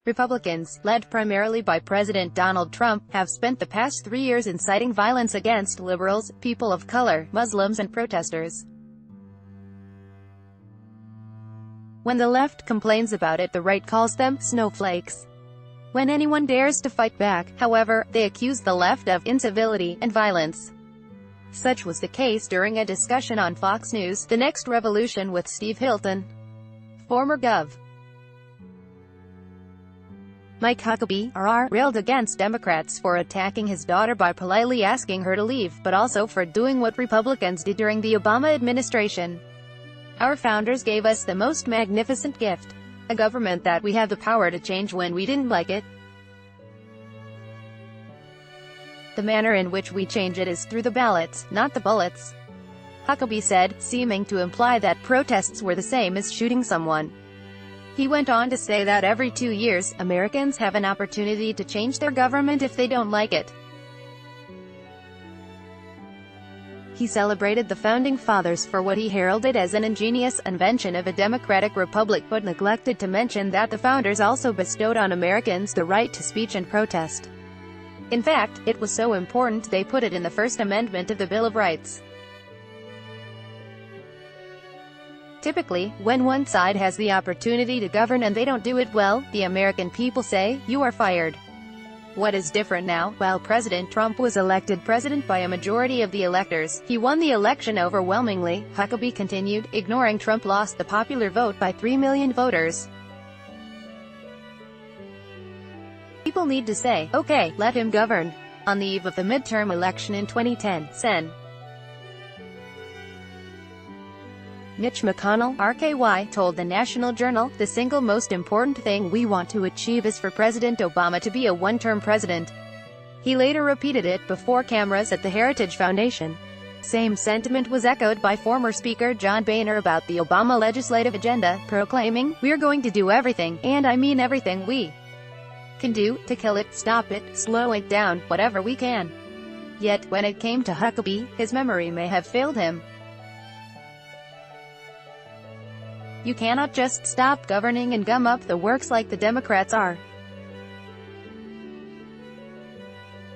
Republicans, led primarily by President Donald Trump, have spent the past 3 years inciting violence against liberals, people of color, Muslims and protesters. When the left complains about it, the right calls them snowflakes. When anyone dares to fight back, however, they accuse the left of incivility and violence. Such was the case during a discussion on Fox News' The Next Revolution with Steve Hilton. Former Gov. Mike Huckabee, RR, railed against Democrats for attacking his daughter by politely asking her to leave, but also for doing what Republicans did during the Obama administration. Our founders gave us the most magnificent gift. A government that we have the power to change when we didn't like it. The manner in which we change it is through the ballots, not the bullets. Huckabee said, seeming to imply that protests were the same as shooting someone. He went on to say that every 2 years, Americans have an opportunity to change their government if they don't like it. He celebrated the Founding Fathers for what he heralded as an ingenious invention of a democratic republic, but neglected to mention that the Founders also bestowed on Americans the right to speech and protest. In fact, it was so important they put it in the First Amendment of the Bill of Rights. Typically, when one side has the opportunity to govern and they don't do it well, the American people say, "You are fired." What is different now? While President Trump was elected president by a majority of the electors, he won the election overwhelmingly, Huckabee continued, ignoring Trump lost the popular vote by 3 million voters. People need to say, "Okay, let him govern." On the eve of the midterm election in 2010, Sen. Mitch McConnell, RKY, told the National Journal, "The single most important thing we want to achieve is for President Obama to be a one-term president." He later repeated it before cameras at the Heritage Foundation. Same sentiment was echoed by former Speaker John Boehner about the Obama legislative agenda, proclaiming, "We're going to do everything, and I mean everything we can do, to kill it, stop it, slow it down, whatever we can." Yet, when it came to Huckabee, his memory may have failed him. You cannot just stop governing and gum up the works like the Democrats are.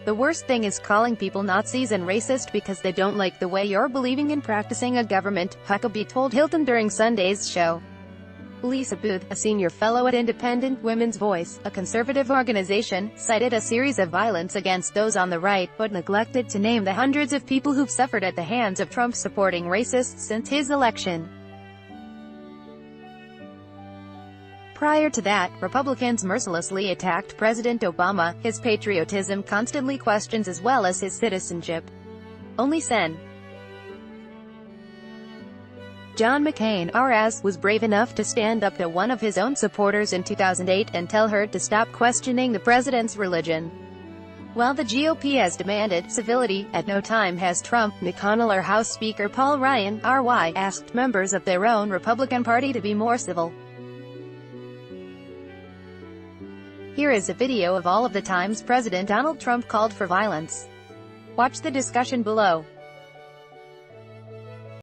The worst thing is calling people Nazis and racist because they don't like the way you're believing and practicing a government, Huckabee told Hilton during Sunday's show. Lisa Booth, a senior fellow at Independent Women's Voice, a conservative organization, cited a series of violence against those on the right, but neglected to name the hundreds of people who've suffered at the hands of Trump supporting racists since his election. Prior to that, Republicans mercilessly attacked President Obama, his patriotism constantly questions as well as his citizenship. Only Sen. John McCain, RS, was brave enough to stand up to one of his own supporters in 2008 and tell her to stop questioning the president's religion. While the GOP has demanded civility, at no time has Trump, McConnell or House Speaker Paul Ryan, RY, asked members of their own Republican Party to be more civil. Here is a video of all of the times President Donald Trump called for violence. Watch the discussion below.